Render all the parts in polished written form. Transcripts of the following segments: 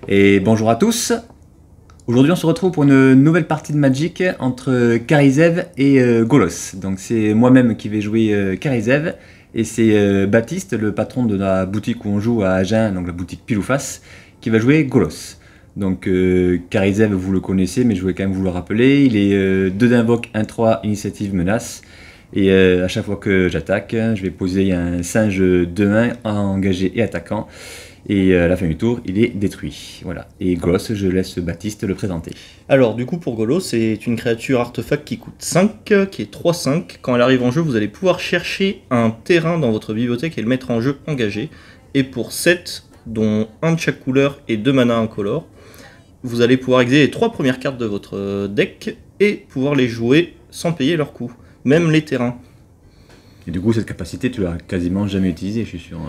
Et bonjour à tous. Aujourd'hui on se retrouve pour une nouvelle partie de Magic entre Karizev et Golos. Donc c'est moi-même qui vais jouer Karizev et c'est Baptiste, le patron de la boutique où on joue à Agen, donc la boutique Pile ou Face, qui va jouer Golos. Donc Karizev vous le connaissez mais je voulais quand même vous le rappeler. Il est 2 d'invoque, 1-3, initiative, menace. Et à chaque fois que j'attaque, je vais poser un singe de main engagé et attaquant. Et à la fin du tour, il est détruit. Voilà. Et Golos, je laisse Baptiste le présenter. Alors du coup pour Golos, c'est une créature artefact qui coûte 5, qui est 3-5. Quand elle arrive en jeu, vous allez pouvoir chercher un terrain dans votre bibliothèque et le mettre en jeu engagé. Et pour 7, dont un de chaque couleur et 2 mana incolores, vous allez pouvoir exiler les 3 premières cartes de votre deck et pouvoir les jouer sans payer leur coût, même les terrains. Et du coup, cette capacité, tu l'as quasiment jamais utilisée, je suis sûr.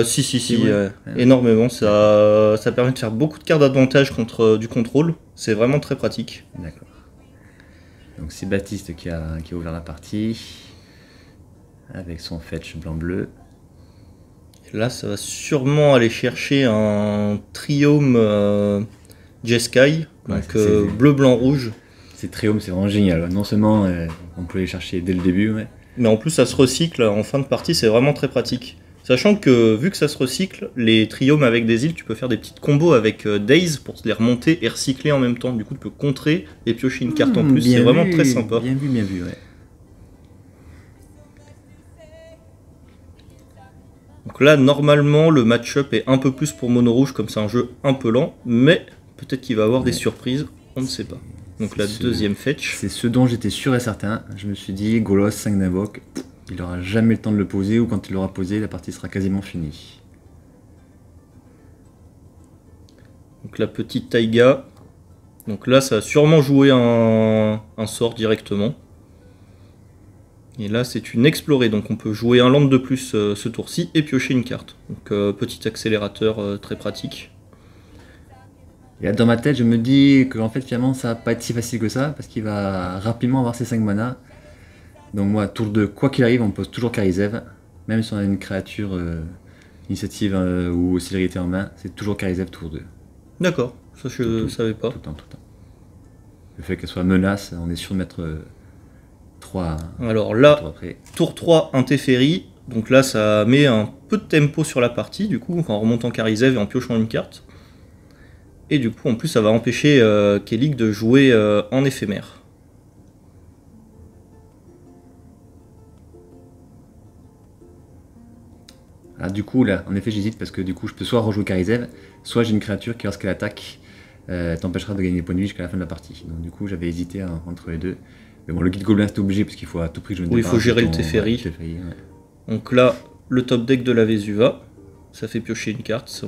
Si, Ouais. énormément. Ça permet de faire beaucoup de cartes d'avantage contre du contrôle. C'est vraiment très pratique. D'accord. Donc c'est Baptiste qui a ouvert la partie. Avec son fetch blanc-bleu. Et là, ça va sûrement aller chercher un Triome Jeskai, donc bleu, blanc, rouge. C'est Triome, c'est vraiment génial. Non seulement on peut les chercher dès le début, ouais. Mais en plus, ça se recycle en fin de partie, c'est vraiment très pratique. Sachant que, vu que ça se recycle, les triomes avec des îles, tu peux faire des petites combos avec Daze pour les remonter et recycler en même temps. Du coup, tu peux contrer et piocher une carte en plus. C'est vraiment très sympa. Bien vu, ouais. Donc là, normalement, le match-up est un peu plus pour mono rouge, comme c'est un jeu un peu lent, mais peut-être qu'il va avoir des surprises, on ne sait pas. Donc la deuxième fetch. C'est ce dont j'étais sûr et certain. Je me suis dit, Golos, 5 d'invoque, il n'aura jamais le temps de le poser, ou quand il l'aura posé, la partie sera quasiment finie. Donc la petite Taiga. Donc là, ça va sûrement jouer un sort directement. Et là, c'est une explorée, donc on peut jouer un land de plus ce tour-ci et piocher une carte. Donc petit accélérateur très pratique. Et là, dans ma tête, je me dis que en fait, finalement, ça va pas être si facile que ça, parce qu'il va rapidement avoir ses 5 mana. Donc moi, tour 2, quoi qu'il arrive, on pose toujours Karizev. Même si on a une créature initiative ou célérité en main, c'est toujours Karizev tour 2. D'accord, ça je ne savais pas. Tout le temps. Le fait qu'elle soit menace, on est sûr de mettre 3. Alors là, tour 3, un Teferi. Donc là, ça met un peu de tempo sur la partie, du coup, en remontant Karizev et en piochant une carte. Et du coup, en plus, ça va empêcher Kellyk de jouer en éphémère. Ah, du coup, là, en effet, j'hésite parce que du coup, je peux soit rejouer Karizev, soit j'ai une créature qui, lorsqu'elle attaque, t'empêchera de gagner des points de vie jusqu'à la fin de la partie. Donc, du coup, j'avais hésité entre les deux. Mais bon, le guide gobelin, c'était obligé parce qu'il faut à tout prix que je me il faut gérer le Teferi. Ouais. Donc là, le top deck de la Vesuva, ça fait piocher une carte,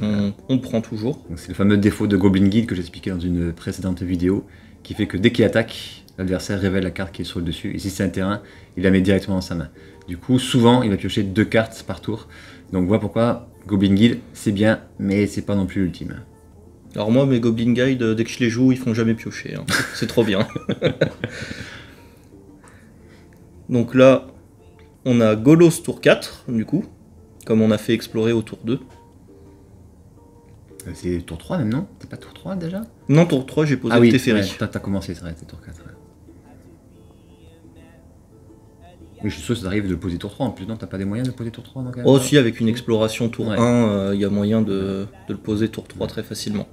on prend toujours. C'est le fameux défaut de Goblin Guide que j'expliquais dans une précédente vidéo, qui fait que dès qu'il attaque, l'adversaire révèle la carte qui est sur le dessus, et si c'est un terrain, il la met directement dans sa main. Du coup, souvent, il va piocher 2 cartes par tour. Donc voilà pourquoi Goblin Guide, c'est bien, mais c'est pas non plus l'ultime. Alors moi, mes Goblin Guide, dès que je les joue, ils font jamais piocher. Hein. C'est trop bien. Donc là, on a Golos tour 4, du coup, comme on a fait explorer au tour 2. C'est tour 3 même, non? C'est pas tour 3 déjà? Non, tour 3, j'ai posé le Teferi. Ouais, t'as commencé, c'est vrai, c'est tour 4. Ouais. Oui, je suis sûr que ça arrive de le poser tour 3 en plus, non? T'as pas des moyens de poser tour 3 donc, Oh si, avec une exploration tour 1, y a moyen de le poser tour 3 très facilement.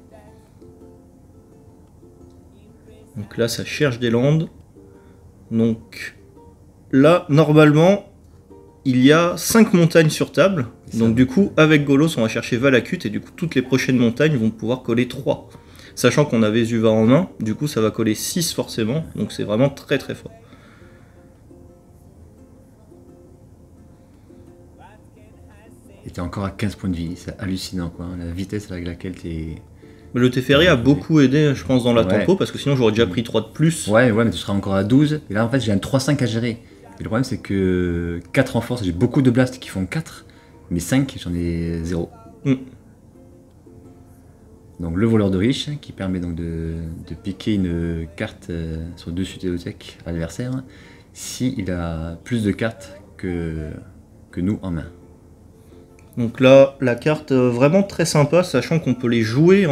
Donc là, ça cherche des landes. Donc là, normalement, il y a 5 montagnes sur table. Donc du coup, avec Golos, on va chercher Valakut et du coup, toutes les prochaines montagnes vont pouvoir coller 3. Sachant qu'on avait Vesuva en main, du coup, ça va coller 6 forcément. Donc c'est vraiment très très fort. Et t'es encore à 15 points de vie, c'est hallucinant quoi, la vitesse avec laquelle t'es... Mais le Teferi a beaucoup aidé, je pense, dans la tempo, parce que sinon j'aurais déjà pris 3 de plus. Ouais, mais tu seras encore à 12, et là en fait j'ai un 3-5 à gérer. Et le problème c'est que 4 en force, j'ai beaucoup de blasts qui font 4, mais 5 j'en ai 0. Donc le voleur de riche, qui permet donc de piquer une carte sur le dessus de bibliothèque à l'adversaire, s'il a plus de cartes que nous en main. Donc là, la carte vraiment très sympa, sachant qu'on peut les jouer,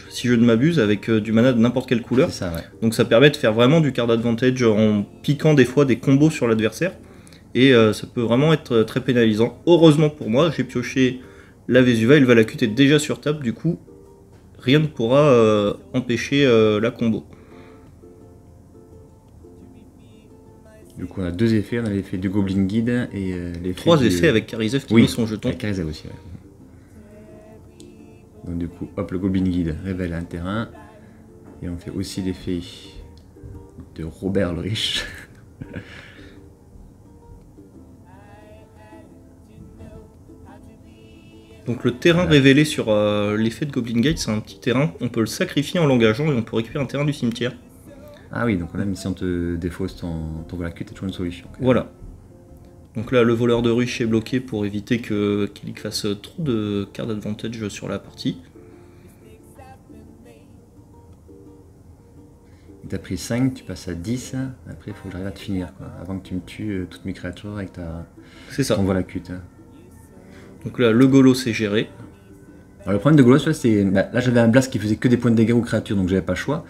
si je ne m'abuse, avec du mana de n'importe quelle couleur. C'est ça, ouais. Donc ça permet de faire vraiment du card advantage en piquant des fois des combos sur l'adversaire. Et ça peut vraiment être très pénalisant. Heureusement pour moi, j'ai pioché la Vesuva et le Valakut est déjà sur table, du coup, rien ne pourra empêcher la combo. Du coup, on a 2 effets. On a l'effet du Goblin Guide et l'effet 3 essais avec Karizev qui Oui, met son jeton. avec Karizev aussi, ouais. Donc du coup, hop, le Goblin Guide révèle un terrain. Et on fait aussi l'effet de Robert le Riche. Donc le terrain Voilà. révélé sur l'effet de Goblin Guide, c'est un petit terrain. On peut le sacrifier en l'engageant et on peut récupérer un terrain du cimetière. Ah oui, donc même si on te défausse ton Valakut, t'as toujours une solution. Voilà. Donc là, le voleur de ruche est bloqué pour éviter qu'il fasse trop de card advantage sur la partie. T'as pris 5, tu passes à 10. Après, il faut que j'arrive à te finir, quoi. Avant que tu me tues toutes mes créatures avec C'est ça. ton Valakut. Donc là, le Golos est géré. Alors, le problème de Golos, c'est. Là, j'avais un blast qui faisait que des points de dégâts aux créatures, donc j'avais pas le choix.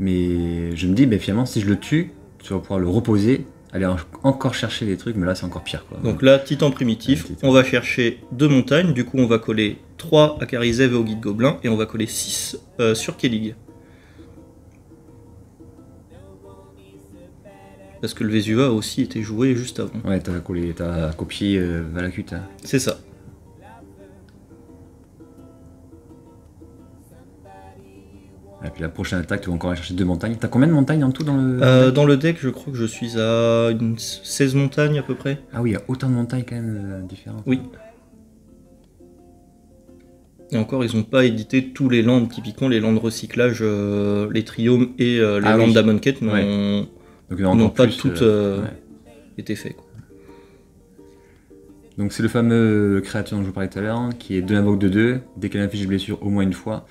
Mais je me dis, finalement, si je le tue, tu vas pouvoir le reposer, aller encore chercher les trucs, mais là, c'est encore pire, quoi. Donc là, Titan primitif, Ouais, Titan. on va chercher 2 montagnes. Du coup, on va coller 3 à Karizev et au Guide Gobelin. Et on va coller 6 sur Kellig. Parce que le Vesuva a aussi été joué juste avant. Ouais, t'as copié Valakut. Hein. C'est ça. Et puis la prochaine attaque, tu vas encore aller chercher 2 montagnes. T'as combien de montagnes en tout dans le. Dans le deck, je crois que je suis à 16 montagnes à peu près. Ah oui, il y a autant de montagnes quand même différentes. Oui. Et encore, ils n'ont pas édité tous les lands, typiquement les lands de recyclage, les triomes et les lands oui. d'Amonkhet Ouais. Donc, il y en a n'ont encore pas plus, toutes ouais. été faits. Donc c'est le fameux créature dont je vous parlais tout à l'heure, qui est 2 invoques de 2. Dès qu'elle inflige blessure au moins une fois,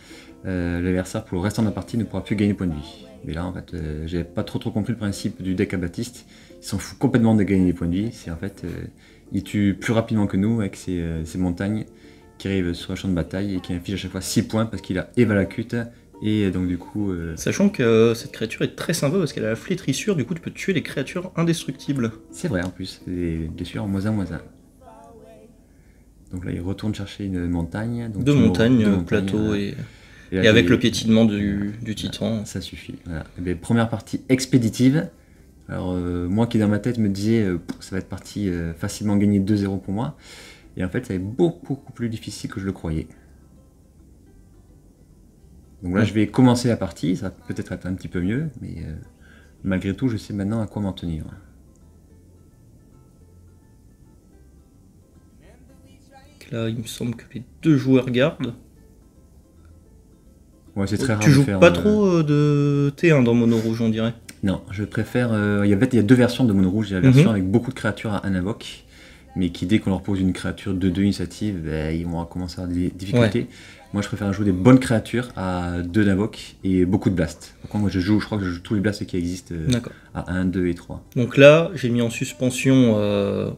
l'adversaire pour le restant de la partie ne pourra plus gagner point de vie. Mais là en fait, j'avais pas trop compris le principe du deck à Baptiste. Il s'en fout complètement de gagner des points de vie. C'est en fait, il tue plus rapidement que nous avec ses montagnes qui arrivent sur le champ de bataille et qui inflige à chaque fois 6 points parce qu'il a Valakut. Et donc du coup... Sachant que cette créature est très sympa parce qu'elle a la flétrissure, du coup tu peux tuer les créatures indestructibles. C'est vrai en plus, des blessures en -1/-1. Donc là il retourne chercher une montagne. Donc 2 montagnes, plateau voilà. et là, avec le piétinement du titan. Ça suffit. Voilà. Et bien, première partie expéditive. Alors moi qui dans ma tête me disais ça va être parti facilement gagner 2-0 pour moi. Et en fait ça va être beaucoup plus difficile que je le croyais. Donc là je vais commencer la partie, ça va peut-être être un petit peu mieux, mais malgré tout je sais maintenant à quoi m'en tenir. Là il me semble que les 2 joueurs gardent. Ouais, c'est très rare Tu de joues faire, pas trop de T1 dans Mono Rouge on dirait. Non, je préfère... il y a 2 versions de Mono Rouge. Il y a la version avec beaucoup de créatures à un invoque, mais qui dès qu'on leur pose une créature de 2 initiatives, ils vont commencer à avoir des difficultés. Ouais. Moi je préfère jouer des bonnes créatures à 2 d'invoque et beaucoup de blasts. Par contre moi je crois que je joue tous les blasts qui existent à 1, 2 et 3. Donc là j'ai mis en suspension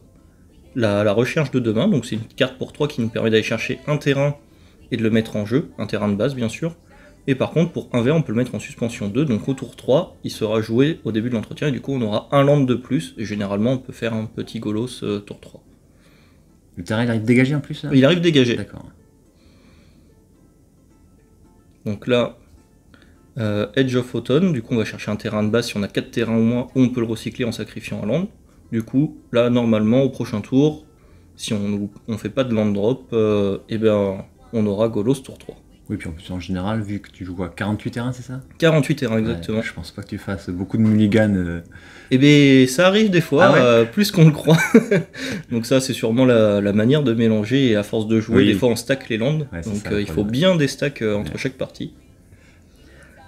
la recherche de demain, donc c'est une carte pour 3 qui nous permet d'aller chercher un terrain et de le mettre en jeu, un terrain de base bien sûr. Et par contre, pour 1 vert, on peut le mettre en suspension 2, donc au tour 3, il sera joué au début de l'entretien, et du coup on aura un land de plus, et généralement on peut faire un petit Golos tour 3. Le terrain il arrive dégagé en plus là ? Il arrive dégagé. D'accord. Donc là, Edge of Autumn, du coup on va chercher un terrain de base, si on a 4 terrains au moins, ou on peut le recycler en sacrifiant un land. Du coup, là normalement, au prochain tour, si on fait pas de land drop, et ben on aura Golos tour 3. Oui, puis en plus en général, vu que tu joues quoi, 48 terrains, c'est ça ? 48 terrains, exactement. Ouais, je pense pas que tu fasses beaucoup de mulligan. Eh bien, ça arrive des fois, plus qu'on le croit. Donc ça, c'est sûrement la manière de mélanger, et à force de jouer, des fois on stack les landes. Ouais, donc ça, il faut bien des stacks entre chaque partie.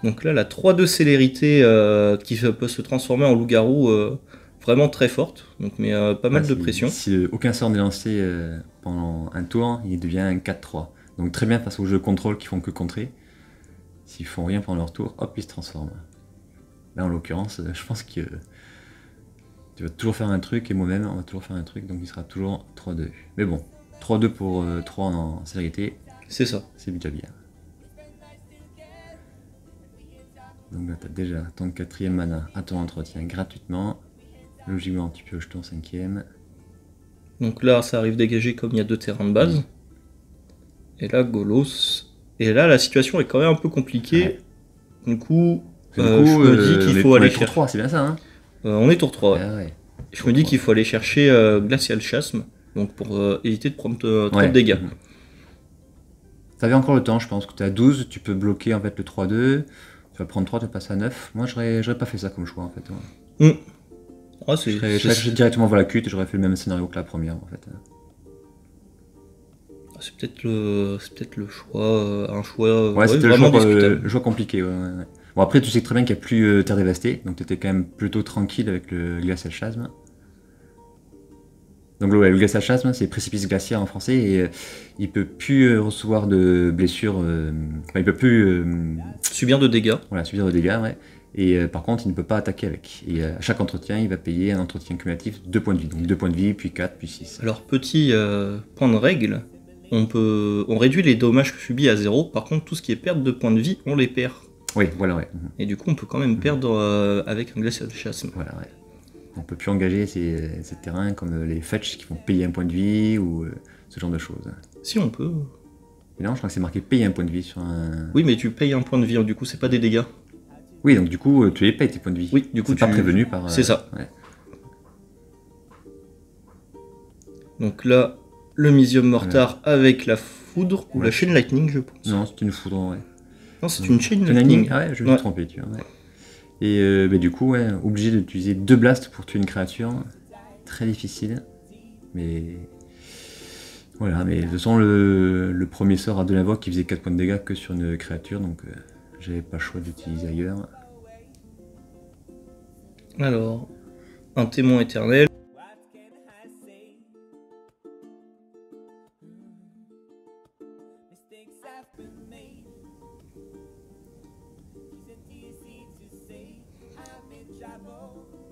Donc là, la 3-2 célérité qui peut se transformer en loup-garou, vraiment très forte, donc, mais pas mal de pression. Si aucun sort n'est lancé pendant un tour, il devient un 4-3. Donc très bien face aux jeux contrôle qui font que contrer. S'ils font rien pendant leur tour, hop, ils se transforment. Là en l'occurrence, je pense que tu vas toujours faire un truc et moi-même on va toujours faire un truc, donc il sera toujours 3-2. Mais bon, 3-2 pour 3 en célérité, C'est ça. c'est déjà bien. Donc là, tu as déjà ton 4e mana à ton entretien gratuitement. Logiquement, tu pioches ton 5e. Donc là, ça arrive dégagé comme il y a 2 terrains de base. Et là, Golos. Et là, la situation est quand même un peu compliquée. Ouais. Du coup, Je me dis qu'il faut aller tour chercher. 3, c'est bien ça, hein? On est tour 3. Ah ouais. Je me dis qu'il faut aller chercher Glacial Chasm. Donc pour éviter de prendre trop de dégâts. T'avais encore le temps, je pense que tu as 12, tu peux bloquer en fait le 3-2. Tu vas prendre 3, tu vas passer à 9. Moi, j'aurais pas fait ça comme choix en fait. Ouais. Ah, je serais directement voir la cute et j'aurais fait le même scénario que la première en fait. C'est peut-être le choix, un choix ouais, c'était vraiment le choix compliqué. Ouais. Bon, après, tu sais très bien qu'il n'y a plus Terre Dévastée, donc tu étais quand même plutôt tranquille avec le Glacial Chasm. Donc le Glacial Chasm, c'est précipice glaciaire en français et il peut plus recevoir de blessures. Enfin, il peut plus subir de dégâts. Voilà, subir de dégâts, ouais. Et par contre, il ne peut pas attaquer avec. Et à chaque entretien, il va payer un entretien cumulatif 2 points de vie. Donc 2 points de vie, puis 4, puis 6. Alors, petit point de règle, on réduit les dommages subis à 0. Par contre, tout ce qui est perte de points de vie, on les perd. Oui, voilà, ouais. Et du coup, on peut quand même perdre avec un Glacial Chasm. Voilà, ouais. On peut plus engager ces terrains comme les fetch qui vont payer un point de vie ou ce genre de choses. Si, on peut. Mais non, je crois que c'est marqué payer un point de vie sur un... Oui, mais tu payes un point de vie, du coup, c'est pas des dégâts. Oui, donc du coup, tu les payes tes points de vie. Oui, du coup, c'est pas prévenu par... C'est ça. Ouais. Donc là, le Misium Mortar avec la foudre ou la Chain Lightning, je pense. Non, c'est une foudre, ouais. Non, c'est une Chain Lightning. Ah ouais, je me suis trompé, tu vois. Ouais. Et du coup, ouais, obligé d'utiliser 2 blasts pour tuer une créature. Très difficile. Mais... Voilà, mais de toute façon, le premier sort à de l'invoque qui faisait 4 points de dégâts que sur une créature, donc j'avais pas le choix d'utiliser ailleurs. Alors, un témoin éternel.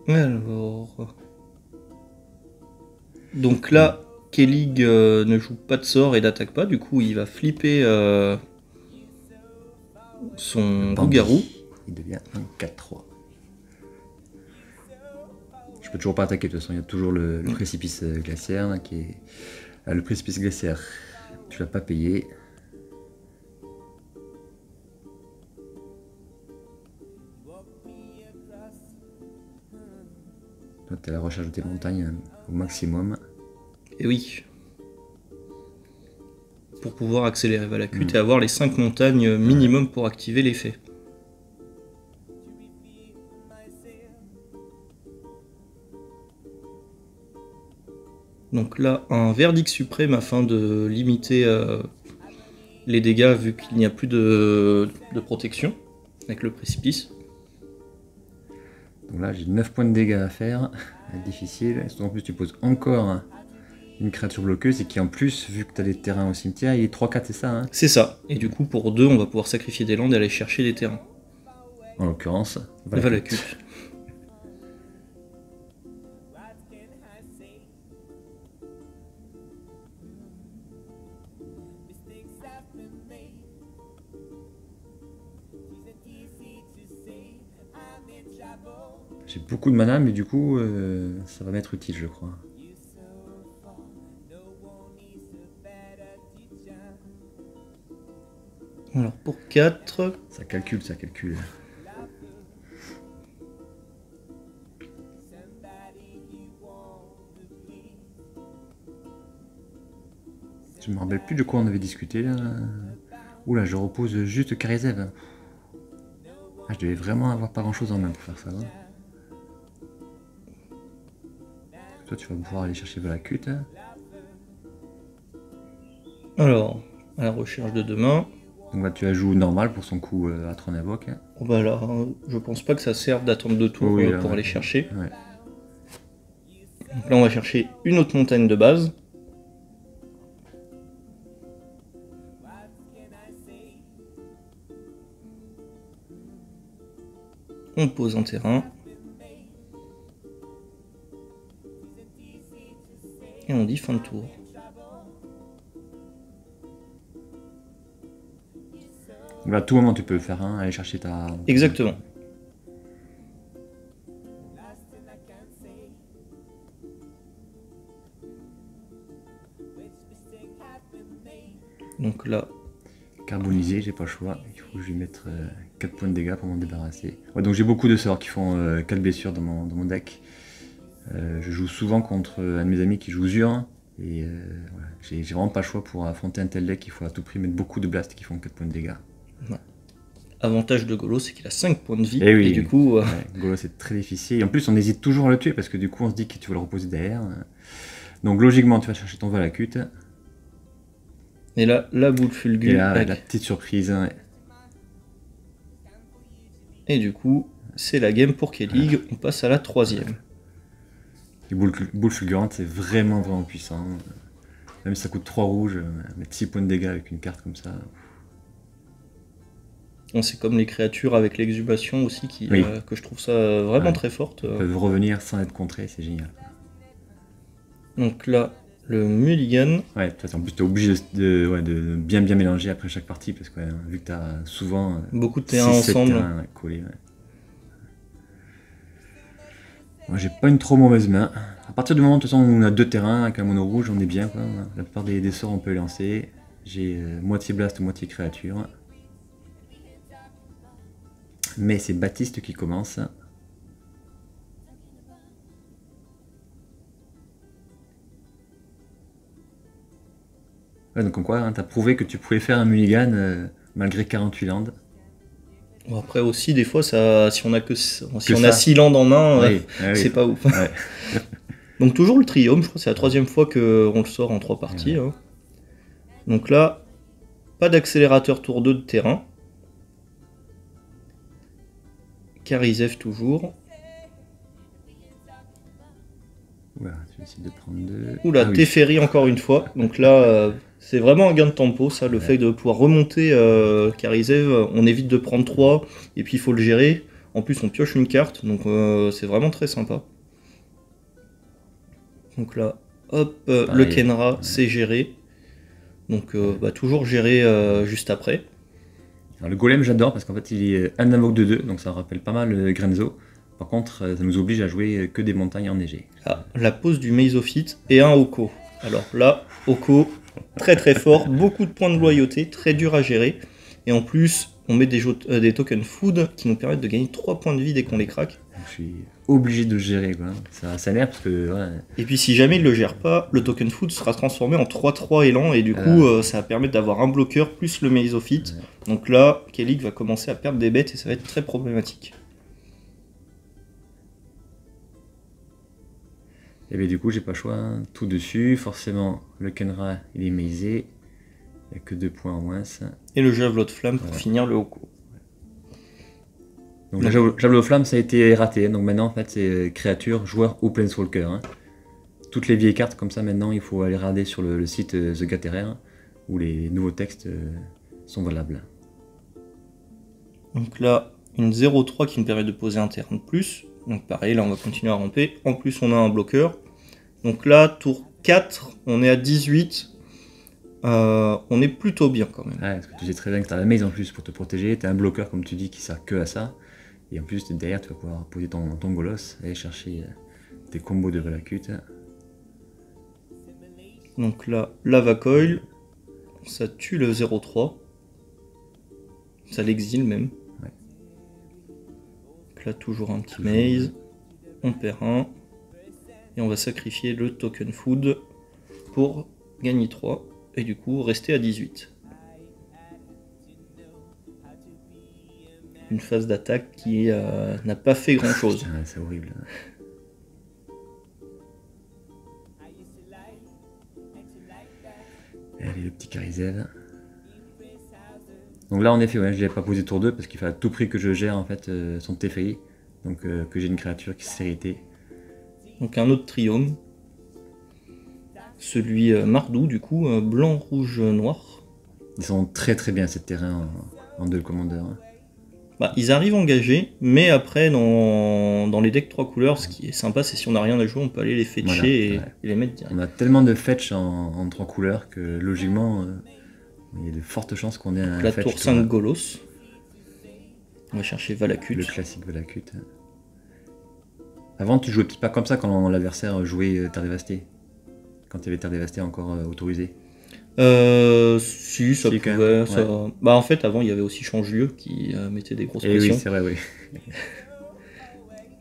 Alors... Donc là, Kellig ne joue pas de sort et n'attaque pas, du coup il va flipper son loup-garou. Il devient un 4-3. Je peux toujours pas attaquer, de toute façon, il y a toujours le précipice glaciaire là, qui est... le précipice glaciaire, tu l'as pas payé. Toi, tu as la recherche de tes montagnes au maximum. Et oui. Pour pouvoir accélérer Valakut et avoir les 5 montagnes minimum pour activer l'effet. Donc là, un verdict suprême afin de limiter les dégâts vu qu'il n'y a plus de protection avec le précipice. Donc là, j'ai 9 points de dégâts à faire. Difficile. En plus, tu poses encore une créature bloqueuse et qui en plus, vu que tu as des terrains au cimetière, il est 3-4, c'est ça, hein? C'est ça. Et du coup, pour 2, on va pouvoir sacrifier des landes et aller chercher des terrains. En l'occurrence, Valakut. J'ai beaucoup de mana, mais du coup, ça va m'être utile, je crois. Alors, pour 4... Ça calcule, ça calcule. Je me rappelle plus de quoi on avait discuté, là. Oula, je repose juste Karizev. Ah, je devais vraiment avoir pas grand-chose en main pour faire ça, hein. Toi, tu vas pouvoir aller chercher Valakut. Alors, à la recherche de demain. Donc là, tu as joué normal pour son coup à Tron Invoque. Bah là, je pense pas que ça serve d'attendre 2 tours pour aller chercher. Ouais. Donc là, on va chercher une autre montagne de base. On pose un terrain. Et on dit fin de tour. Là, à tout moment, tu peux le faire, hein, aller chercher ta... Exactement. Donc là, Carbonisé, j'ai pas le choix. Il faut que je lui mette 4 points de dégâts pour m'en débarrasser. Ouais, donc j'ai beaucoup de sorts qui font 4 blessures dans mon deck. Je joue souvent contre un de mes amis qui joue Zur. Et voilà, j'ai vraiment pas le choix pour affronter un tel deck. Il faut à tout prix mettre beaucoup de blasts qui font 4 points de dégâts. ouais. Avantage de Golo, c'est qu'il a 5 points de vie. Et oui, du coup, ouais, Golo c'est très difficile. Et en plus, on hésite toujours à le tuer parce que du coup, on se dit que tu vas le reposer derrière. Donc logiquement, tu vas chercher ton Valakut. et là, la boule Et fulgure. là, avec- la petite surprise. Hein. Et du coup, c'est la game pour Kellig. On passe à la 3ème. Les boules fulgurantes, c'est vraiment puissant. Même si ça coûte 3 rouges, mettre 6 points de dégâts avec une carte comme ça. C'est comme les créatures avec l'exhumation aussi, Oui. que je trouve ça vraiment Ouais. très forte. Ils peuvent revenir sans être contrés, c'est génial. Donc là, le mulligan. Ouais, de toute façon, en plus, t'es obligé de bien mélanger après chaque partie parce que vu que t'as souvent Beaucoup de terrains 6-7 ensemble. terrains collés. Ouais. Moi, j'ai pas une trop mauvaise main. À partir du moment de toute façon, où on a 2 terrains avec un mono rouge, on est bien. Quoi. La plupart des sorts, on peut les lancer. J'ai moitié blast, moitié créature. Mais c'est Baptiste qui commence. Ouais, donc comme quoi, hein, t'as prouvé que tu pouvais faire un mulligan malgré 48 landes. Bon, après aussi, des fois, ça, si on a ça. 6 landes en main, Oui, oui. c'est pas ouf. Ouais. Donc toujours le triome, je crois que c'est la 3ème fois qu'on le sort en 3 parties. Ouais. Hein. Donc là, pas d'accélérateur tour 2 de terrain. Karizev toujours. Voilà, je vais essayer de prendre 2. Oula, Teferi encore une fois. Donc là, c'est vraiment un gain de tempo, ça, le fait de pouvoir remonter Karizev. On évite de prendre 3, et puis il faut le gérer. En plus, on pioche une carte, donc c'est vraiment très sympa. Donc là, hop, le Kenra, c'est géré. Donc toujours géré juste après. Alors, le golem, j'adore parce qu'en fait, il est un invoque de 2, donc ça rappelle pas mal Grenzo. Par contre, ça nous oblige à jouer que des montagnes enneigées. Ah, la pose du Meizophyte et un Oko. Alors là, Oko, très fort, beaucoup de points de loyauté, très dur à gérer. Et en plus, on met des tokens food qui nous permettent de gagner 3 points de vie dès qu'on les craque. Donc, je suis obligé de le gérer, quoi. Ça énerve parce que... Ouais, Et puis si jamais il le gère pas, le token food sera transformé en 3-3 élan et du coup ça va permettre d'avoir un bloqueur plus le Meizophyte. Donc là, Kellig va commencer à perdre des bêtes et ça va être très problématique. Et bien du coup, j'ai pas le choix, hein. Tout dessus. Forcément, le Kenra, il est maisé. Il n'y a que 2 points en moins. Et le Javelot de Flamme pour finir le Oko. Donc, la Javelot de Flamme, ça a été raté. Donc maintenant, en fait, c'est créature, joueur ou Planeswalker. Hein. Toutes les vieilles cartes comme ça, maintenant, il faut aller regarder sur le site The Gaterer, où les nouveaux textes sont valables. Donc là, une 0-3 qui me permet de poser un terrain de plus. Donc pareil, là on va continuer à ramper. En plus, on a un bloqueur. Donc là, tour 4, on est à 18. On est plutôt bien quand même. Ouais, parce que tu sais très bien que tu as la maze en plus pour te protéger. Tu as un bloqueur, comme tu dis, qui sert que à ça. Et en plus, derrière, tu vas pouvoir poser ton Golos et aller chercher tes combos de Valakut. Donc là, Lava Coil, ça tue le 0-3. Ça l'exile même. Ouais. Donc là, toujours un petit maze. On perd un. Et on va sacrifier le token food pour gagner 3. Et du coup, rester à 18. Une phase d'attaque qui n'a pas fait grand chose. Ouais, c'est horrible. Allez, le petit Karizev. Donc là, en effet, ouais, je l'ai pas posé tour 2 parce qu'il fallait à tout prix que je gère en fait son Teferi. Donc que j'ai une créature qui s'est héritée. Donc un autre triome. Celui Mardou, du coup, blanc, rouge, noir. Ils sont très bien ces terrains en dual commander. Hein. Bah, ils arrivent engagés, mais après, dans les decks 3 couleurs, ce qui est sympa, c'est si on n'a rien à jouer, on peut aller les fetcher Voilà, et les mettre direct. On a tellement de fetch en 3 couleurs que logiquement, Il y a de fortes chances qu'on ait un La fetch tour tour, 5 Golos. On va chercher Valakut. le classique Valakut. Avant, tu jouais peut-être pas comme ça quand l'adversaire jouait Terre Dévastée. Quand il y avait Terre Dévastée encore autorisée. Si, ça Si, quand pouvait. même, Ça... Bah, en fait, avant, il y avait aussi Change-Lieu qui mettait des grosses Et pressions. oui, c'est vrai, oui.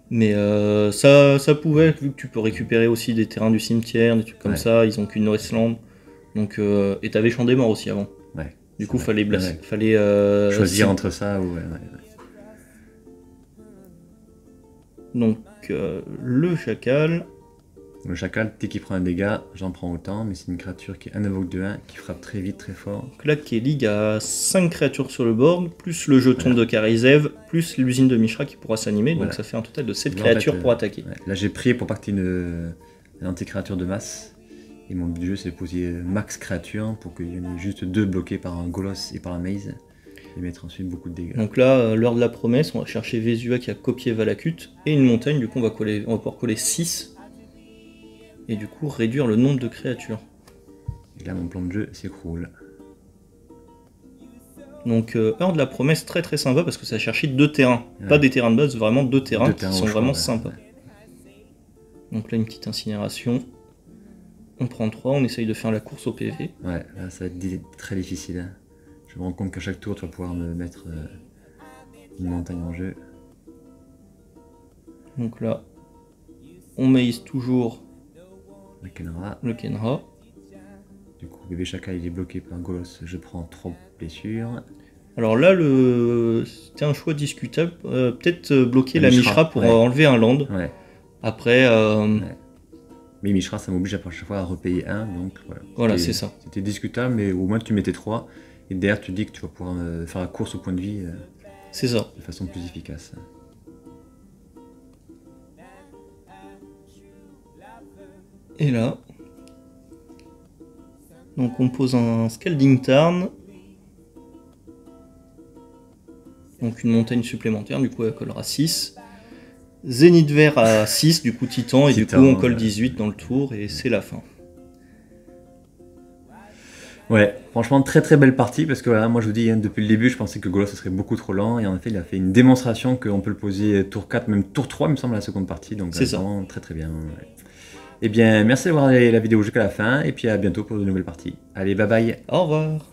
Mais ça pouvait, vu que tu peux récupérer aussi des terrains du cimetière, des trucs comme Ouais. ça. Ils ont qu'une Wasteland. Donc, et t'avais Champ des Morts aussi avant. Ouais. Du c'est coup, vrai. fallait, Ouais. fallait Choisir si- entre ça ou. Ouais. Donc, le chacal. Le chacal, dès qu'il prend un dégât, j'en prends autant, mais c'est une créature qui est un évoque de 1, qui frappe très vite, très fort. Donc là, Kellig a 5 créatures sur le board, plus le jeton Voilà. de Karizev, plus l'usine de Mishra qui pourra s'animer. Voilà. Donc ça fait un total de 7 Là, en créatures fait, pour attaquer. Ouais. Là, j'ai prié pour pas que tu aies une anti-créature de masse. Et mon but du jeu, c'est de poser max créature pour qu'il y en ait juste 2 bloqués par un Golos et par un Maze. Et mettre ensuite beaucoup de dégâts. Donc là, l'heure de la promesse, on va chercher Vesua qui a copié Valakut et une montagne. Du coup, on va pouvoir coller 6. Et du coup, réduire le nombre de créatures. Et là, mon plan de jeu s'écroule. Donc, heure de la promesse, très très sympa parce que ça a cherché 2 terrains. Ouais. Pas des terrains de base, vraiment 2 terrains Deux qui terrains sont au choix, vraiment ouais. sympas. Donc là, une petite incinération. On prend 3, on essaye de faire la course au PV. Ouais, là, ça va être très difficile. Hein. Je me rends compte qu'à chaque tour, tu vas pouvoir me mettre une montagne en jeu. Donc là, on maïse toujours Le Kenra. le Kenra. Du coup, bébé chacal, il est bloqué par un Golos. Je prends 3 blessures. Alors là, c'était un choix discutable. Peut-être bloquer La la Mishra, Mishra pour ouais. enlever un land. Ouais. Après, Mais Mishra, ça m'oblige à chaque fois à repayer 1. Donc voilà, C'était- c'est ça. C'était discutable, mais au moins tu mettais 3. Et derrière, tu dis que tu vas pouvoir faire la course au point de vie C'est ça. de façon plus efficace. Et là, donc on pose un Scalding Tarn. Donc une montagne supplémentaire, du coup elle collera 6. Zénith vert à 6, du coup Titan, et Titan, du coup on colle ouais. 18 dans le tour, et c'est la fin. Ouais, franchement, très très belle partie parce que voilà, moi je vous dis, hein, depuis le début, je pensais que Golos ce serait beaucoup trop lent et en effet, il a fait une démonstration qu'on peut le poser tour 4, même tour 3, il me semble, la seconde partie. Donc C'est ça. vraiment très très bien. Ouais. Eh bien, merci d'avoir regardé la vidéo jusqu'à la fin et puis à bientôt pour de nouvelles parties. Allez, bye bye. Au revoir.